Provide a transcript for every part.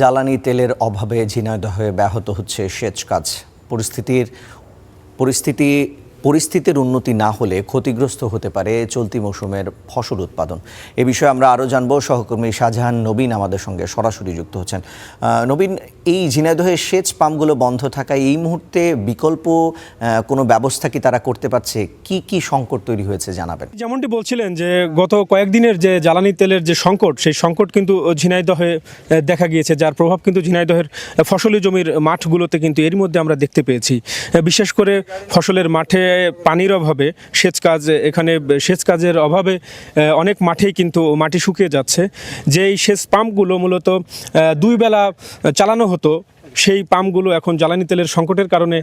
জ্বালানি তেলের অভাবে ঝিনাইদহে ব্যাহত হচ্ছে সেচ কাজ। পরিস্থিতির উন্নতি না হলে ক্ষতিগ্রস্ত হতে পারে চলতি মৌসুমের ফসল উৎপাদন। এ বিষয়ে আমরা আরও জানবো। সহকর্মী শাহজাহান নবীন আমাদের সঙ্গে সরাসরি যুক্ত হচ্ছেন। নবীন, এই ঝিনাইদহের সেচ পাম্পগুলো বন্ধ থাকায় এই মুহূর্তে বিকল্প কোনো ব্যবস্থা কি তারা করতে পারছে? কি কি সংকট তৈরি হয়েছে জানাবেন। যেমনটি বলছিলেন যে গত কয়েকদিনের যে জ্বালানি তেলের যে সংকট, সেই সংকট কিন্তু ঝিনাইদহে দেখা গিয়েছে, যার প্রভাব কিন্তু ঝিনাইদহের ফসলি জমির মাঠগুলোতে কিন্তু এর মধ্যে আমরা দেখতে পেয়েছি। বিশেষ করে ফসলের মাঠে পানির অভাবে সেচ কাজের অভাবে অনেক মাঠেই কিন্তু মাটি শুকিয়ে যাচ্ছে। যেই সেচ পাম্পগুলো মূলত দুই বেলা চালানো হতো, সেই পাম্পগুলো এখন জ্বালানি তেলের সংকটের কারণে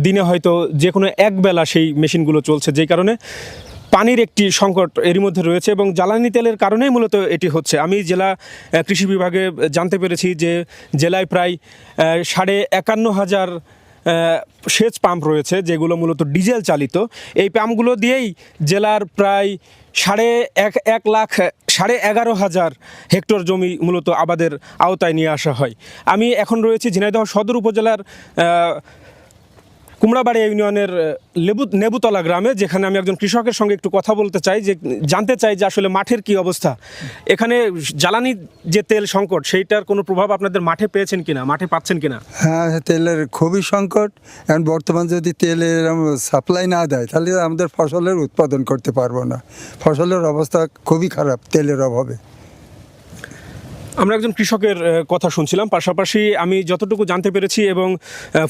দিনে হয়তো যে কোনো এক বেলা সেই মেশিনগুলো চলছে, যেই কারণে পানির একটি সংকট এরই মধ্যে রয়েছে এবং জ্বালানি তেলের কারণেই মূলত এটি হচ্ছে। আমি জেলা কৃষি বিভাগে জানতে পেরেছি যে জেলায় প্রায় 51,500 সেচ পাম্প রয়েছে, যেগুলো মূলত ডিজেল চালিত। এই পাম্পগুলো দিয়েই জেলার প্রায় 11,500 হেক্টর জমি মূলত আবাদের আওতায় নিয়ে আসা হয়। আমি এখন রয়েছি ঝিনাইদহ সদর উপজেলার কুমড়াবাড়ি ইউনিয়নের নেবুতলা গ্রামে, যেখানে আমি একজন কৃষকের সঙ্গে একটু কথা বলতে চাই, জানতে চাই যে আসলে মাঠের কি অবস্থা। এখানে জ্বালানি যে তেল সংকট, সেইটার কোনো প্রভাব আপনাদের মাঠে পেয়েছেন কিনা, মাঠে পাচ্ছেন কিনা? হ্যাঁ, তেলের খুবই সংকট। এখন বর্তমান যদি তেলের সাপ্লাই না দেয় তাহলে আমাদের ফসলের উৎপাদন করতে পারবো না। ফসলের অবস্থা খুবই খারাপ তেলের অভাবে। আমরা একজন কৃষকের কথা শুনছিলাম, পাশাপাশি আমি যতটুকু জানতে পেরেছি এবং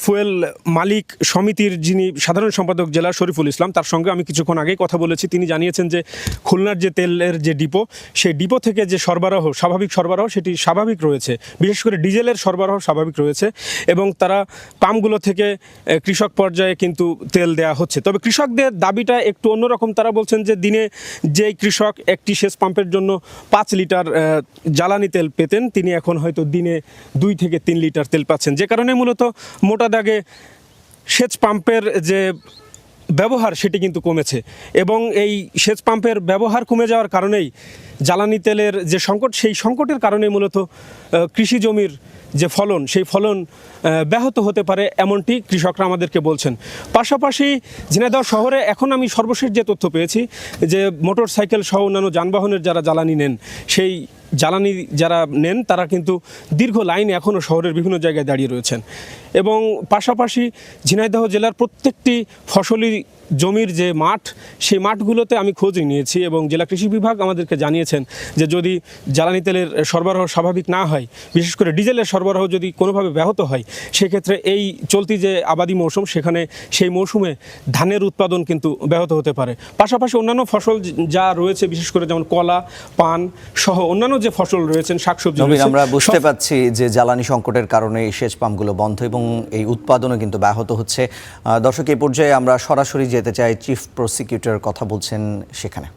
ফুয়েল মালিক সমিতির যিনি সাধারণ সম্পাদক জেলা শরীফুল ইসলাম, তার সঙ্গে আমি কিছুক্ষণ আগেই কথা বলেছি। তিনি জানিয়েছেন যে খুলনার যে তেলের যে ডিপো, সেই ডিপো থেকে যে স্বাভাবিক সরবরাহ সেটি স্বাভাবিক রয়েছে, বিশেষ করে ডিজেলের সরবরাহ স্বাভাবিক রয়েছে এবং তারা পাম্পগুলো থেকে কৃষক পর্যায়ে কিন্তু তেল দেওয়া হচ্ছে। তবে কৃষকদের দাবিটা একটু অন্যরকম। তারা বলছেন যে দিনে যেই কৃষক একটি সেচ পাম্পের জন্য 5 লিটার জ্বালানি তেল পেতেন, তিনি এখন হয়তো দিনে 2 থেকে 3 লিটার তেল পাচ্ছেন, যে কারণে মূলত মোটা দাগে সেচ পাম্পের যে ব্যবহার সেটি কিন্তু কমেছে এবং এই সেচ পাম্পের ব্যবহার কমে যাওয়ার কারণেই জ্বালানি তেলের যে সংকট, সেই সংকটের কারণে মূলত কৃষি জমির যে ফলন, সেই ফলন ব্যাহত হতে পারে, এমনটি কৃষকরা আমাদেরকে বলছেন। পাশাপাশি ঝিনাইদহ শহরে এখন আমি সর্বশেষ যে তথ্য পেয়েছি যে মোটর সাইকেল সহ অন্যান্য যানবাহনের যারা জ্বালানি নেন, সেই জ্বালানি যারা নেন তারা কিন্তু দীর্ঘ লাইনে এখনও শহরের বিভিন্ন জায়গায় দাঁড়িয়ে রয়েছেন এবং পাশাপাশি ঝিনাইদহ জেলার প্রত্যেকটি ফসলি জমির যে মাঠ, সেই মাঠগুলোতে আমি খোঁজ নিয়েছি এবং জেলা কৃষি বিভাগ আমাদেরকে জানিয়েছেন যে যদি জ্বালানি তেলের সরবরাহ স্বাভাবিক না হয়, বিশেষ করে ডিজেলের সরবরাহ যদি কোনোভাবে ব্যাহত হয়, সেক্ষেত্রে এই চলতি যে আবাদি মৌসুম, সেখানে সেই মৌসুমে ধানের উৎপাদন কিন্তু ব্যাহত হতে পারে। পাশাপাশি অন্যান্য ফসল যা রয়েছে, বিশেষ করে যেমন কলা, পান সহ অন্যান্য যে ফসল রয়েছেন, শাকসবজি, আমরা বুঝতে পারছি যে জ্বালানি সংকটের কারণে এই সেচ পাম্পগুলো বন্ধ এবং এই উৎপাদনও কিন্তু ব্যাহত হচ্ছে। দর্শক, এই পর্যায়ে আমরা সরাসরি যেতে চাই চিফ প্রসিকিউটর কথা বলছেন সেখানে।